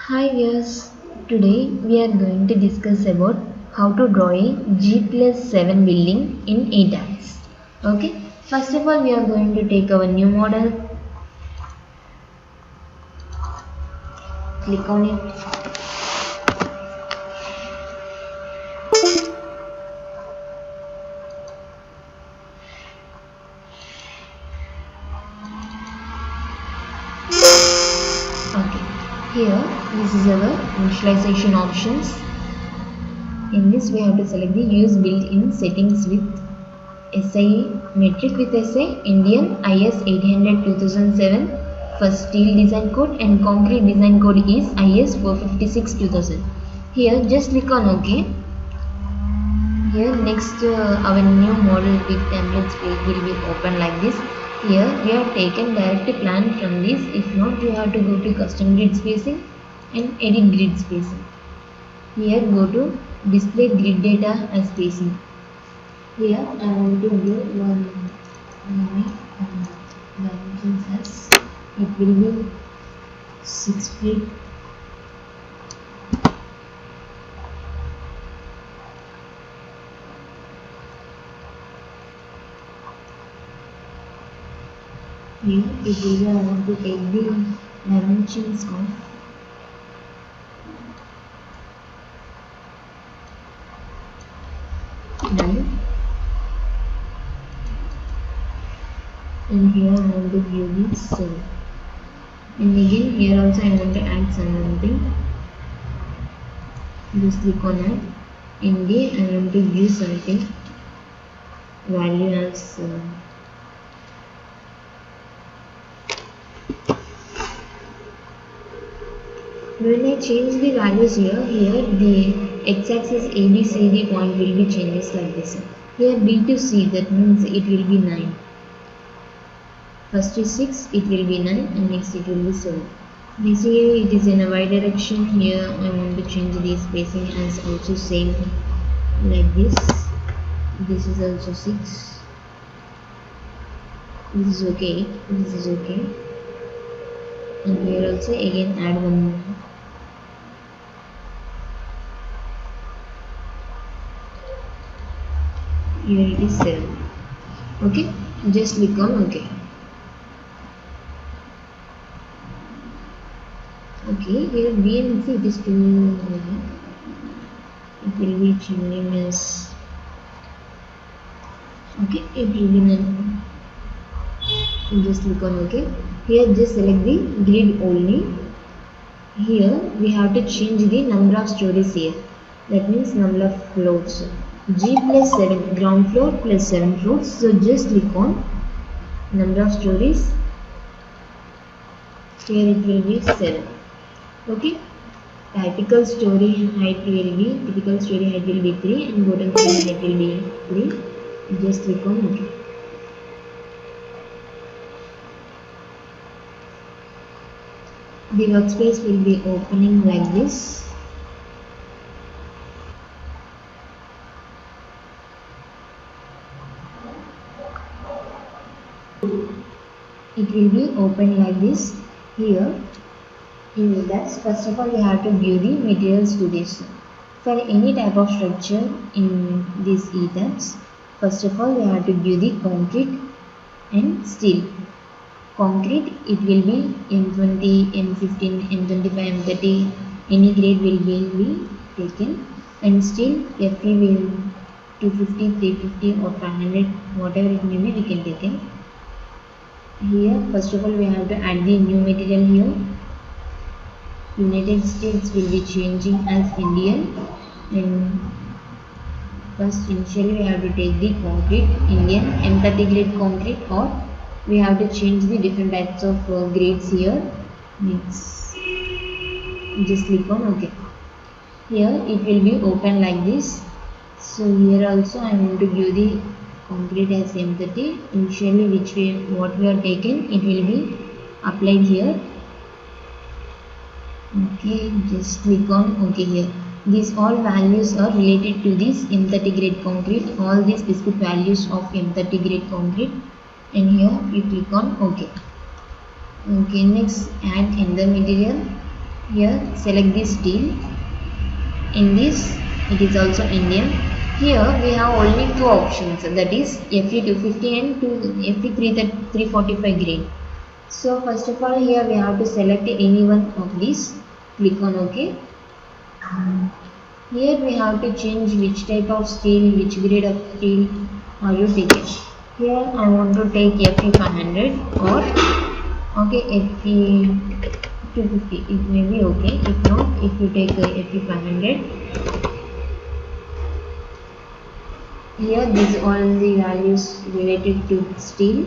Hi viewers, today we are going to discuss about how to draw a G+7 building in ETABS. Okay, first of all we are going to take our new model, click on it. Okay, here this is our initialization options. In this we have to select the use built-in settings with SI metric with SI Indian IS 800-2007 for steel design code and concrete design code is IS 456-2000. Here just click on OK. Here next our new model with templates page will be open like this. Here we have taken direct plan from this. If not, you have to go to custom grid spacing and edit grid spacing. Here go to display grid data as spacing. Here I want to give one dimensions as it will be 6 feet. Here it will be, I want to take the dimensions of done. And here I want to give this 7. And again here also I want to add something. Just click on add. In the I want to give something value as when I change the values here the x-axis ABCD point will be changes like this. Here B to C, that means it will be 9. First is 6, it will be 9, and next it will be 7. Basically it is in a y direction. Here I want to change the spacing as also same like this. This is also 6. This is okay. This is okay. And here also again add one more. Here it is 7. Okay, just click on OK. Okay, here B and C it is 2. It will be changing as okay, it will be 9. Just click on OK. Here just select the grid only. Here we have to change the number of stories here. That means number of floors. G+7 ground floor plus 7 floors. So just click on number of stories. Here it will be 7. Okay. Typical story height will be 3 and bottom story height will be 3. Just click on OK. The workspace will be opening like this. It will be open like this. Here in ETABS, first of all we have to view the materials to this. For any type of structure in this ETABS, first of all we have to view the concrete and steel. Concrete it will be M20, M15, M25, M30, any grade will be taken, and steel FE will 250, 350 or 500, whatever it may be we can take it. Here first of all we have to add the new material here. United States will be changing as Indian, and first initially we have to take the concrete Indian M30 grade concrete, or we have to change the different types of grades here. Next just click on OK. Here it will be open like this. So here also I want to view the concrete as M30. Initially what we are taken, it will be applied here. Okay, just click on OK here. These all values are related to this M30 grade concrete, all the specific values of M30 grade concrete, and here you click on OK. Okay, next add another material. Here select the steel. In this it is also Indian. Here we have only two options, that is Fe250 and Fe345 grade. So first of all, here we have to select any one of these. Click on OK. Here we have to change which type of steel, which grade of steel are you taking. Here I want to take Fe500 or Fe250. It may be okay. If not, if you take Fe500. Here these all the values related to steel.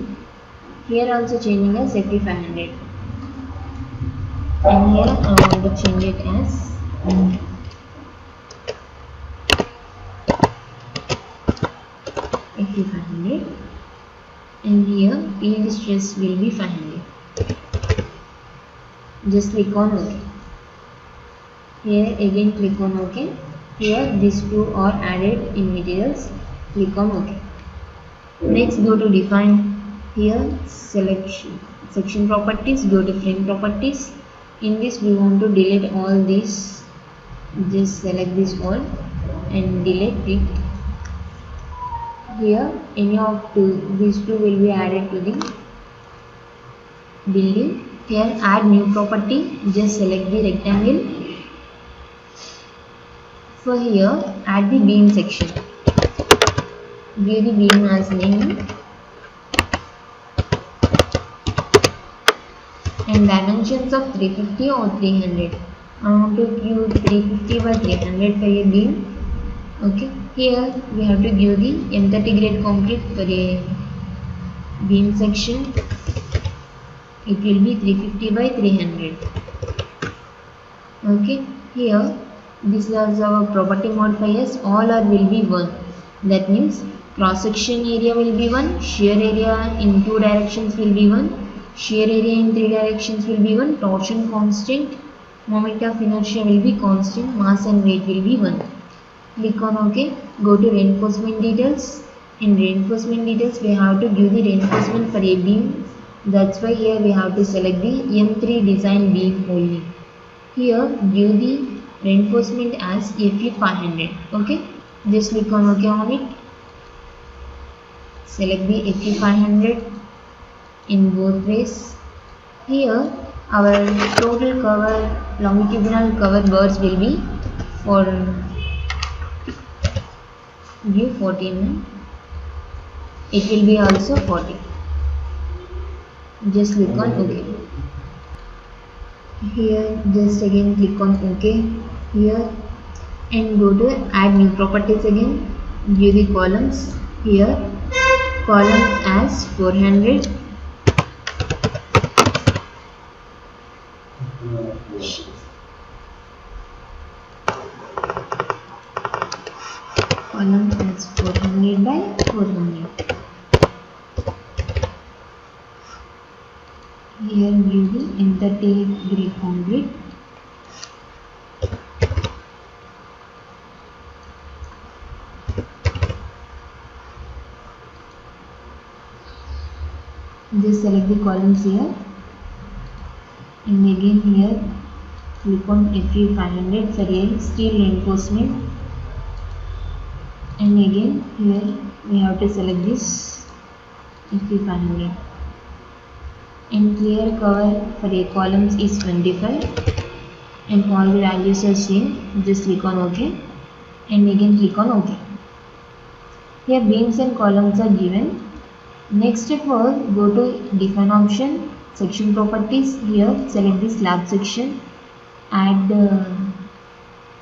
Here also changing as Fe500. And here I want to change it as Fe500, and here yield stress will be 500. Just click on OK. Here again click on OK. Here these two are added in materials. Click on OK. Next go to define. Here select section properties. Go to frame properties. In this we want to delete all these. Just select this all and delete it. Here any of these two will be added to the building. Here add new property. Just select the rectangle. For here add the beam section. Give the beam as name and dimensions of 350 or 300. I want to give 350 by 300 for a beam. Okay. Here we have to give the M30 grade concrete for a beam section. It will be 350 by 300. Okay. Here this is our property modifiers. All are will be 1. That means cross section area will be 1. Shear area in 2 directions will be 1. Shear area in 3 directions will be 1. Torsion constant. Moment of inertia will be constant. Mass and weight will be 1. Click on OK. Go to reinforcement details. In reinforcement details we have to give the reinforcement for a beam. That's why here we have to select the M3 design beam only. Here give the reinforcement as Fe500. Okay. Just click on OK on it. Select the Fe500 in both ways. Here our total cover, longitudinal cover bars will be for give 40 mm. It will be also 40. Just click on OK. Here just again click on OK here and go to add new properties again. Give the columns. Here columns as 400. Column as 400 by 400. Here give the M30 grade concrete. Just select the columns here and again here click on Fe500 for a steel reinforcement. And again here we have to select this Fe500 and clear cover for a columns is 25 and all the values are same. Just click on OK and again click on OK. Here beams and columns are given. Next step for go to define option, section properties. Here select the slab section, add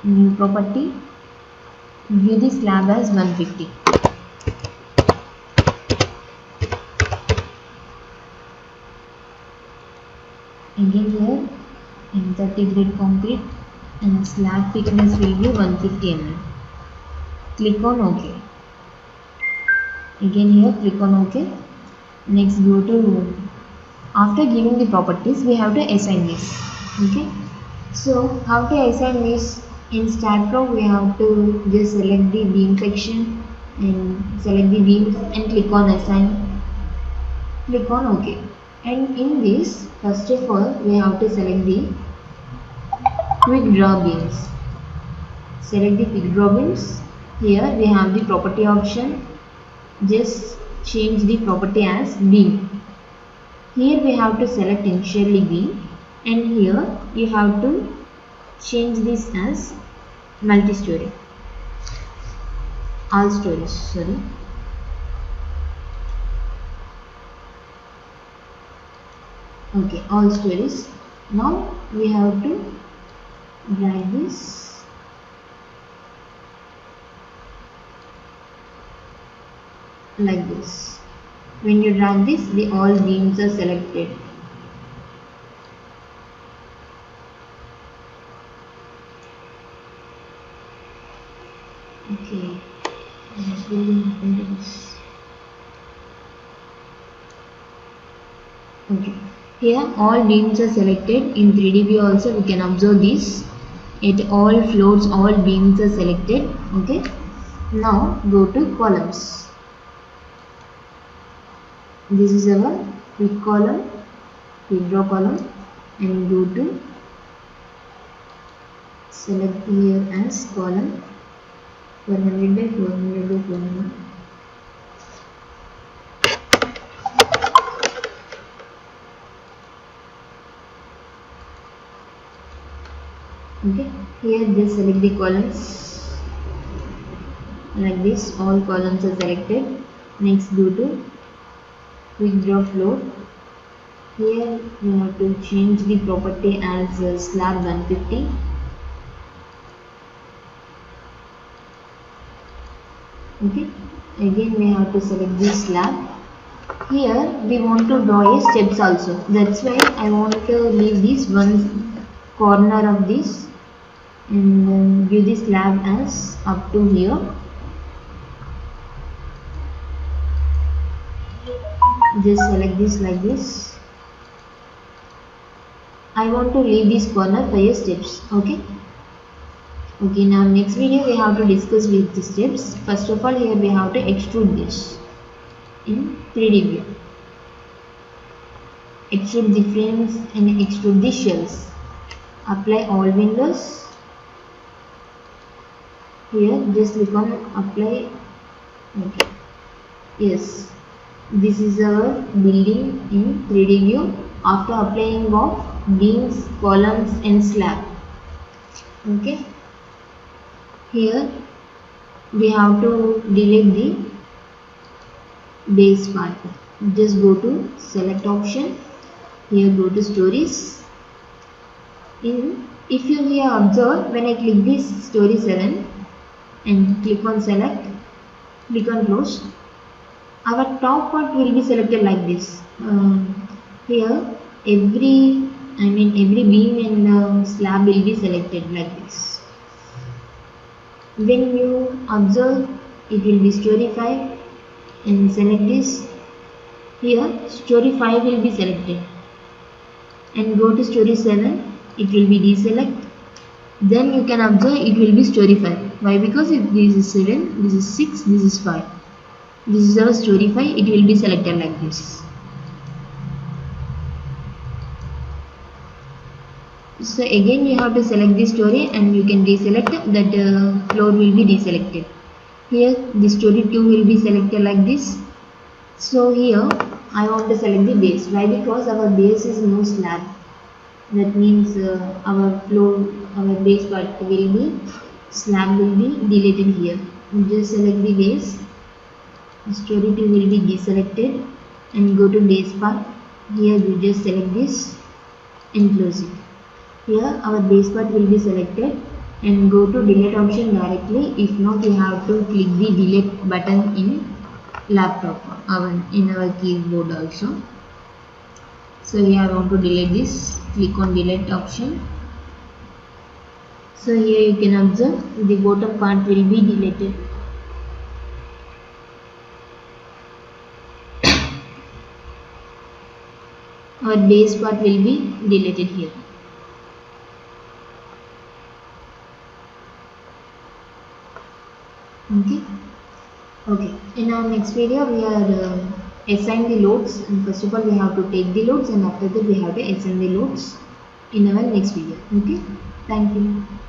new property. View the slab as 150. Again here M30 grade concrete and slab thickness will be 150 mm. Click on OK. Again here click on OK. Next go to, after giving the properties we have to assign this. Okay. So how to assign this? In start from we have to just select the beam section and select the beams and click on assign. Click on OK. And in this first of all we have to select the quick draw beams. Select the quick draw beams. Here we have the property option. Just change the property as beam. Here we have to select initially beam, and here you have to change this as multi-story, all stories, sorry. Okay, all stories. Now we have to drag this like this. When you drag this, the all beams are selected. Okay, this will happen to this. Okay, here all beams are selected. In 3D view also we can observe this. At all floors, all beams are selected. Okay, now go to columns. This is our quick column, quick draw column, and go to select here as column 400 by 400 by 400. Okay, here just select the columns like this. All columns are selected. Next go to quick draw floor. Here we have to change the property as slab 150. Okay, again we have to select this slab. Here we want to draw a steps also. That's why I want to leave this one corner of this and give the slab as up to here. Just select this like this. I want to leave this corner for your steps. Okay. Okay, now next video we have to discuss with the steps. First of all, here we have to extrude this in 3D view. Extrude the frames and extrude the shells. Apply all windows. Here just click on apply. Okay. Yes. This is our building in 3D view after applying of beams, columns and slab. Okay. Here we have to delete the base part. Just go to select option. Here go to stories. If you here observe, when I click this story 7 and click on select, click on close, our top part will be selected like this. Here every beam and slab will be selected like this. When you observe, it will be story 5 and select this. Here story 5 will be selected and go to story 7, it will be deselect. Then you can observe it will be story 5. Why? Because if this is 7, this is 6, this is 5. This is our story 5, it will be selected like this. So again you have to select this story and you can deselect that floor will be deselected. Here the story 2 will be selected like this. So here I want to select the base. Why? Because our base is no slab. That means our floor, our base part will be, slab will be deleted here. Just select the base. Story 2 will be deselected and go to base part. Here you just select this and close it. Here our base part will be selected and go to delete option directly. If not, you have to click the delete button in laptop, in our keyboard also. So here I want to delete this. Click on delete option. So here you can observe the bottom part will be deleted. Our base part will be deleted here. Okay. In our next video we are assign the loads, and first of all we have to take the loads and after that we have to assign the loads in our next video. Okay. Thank you.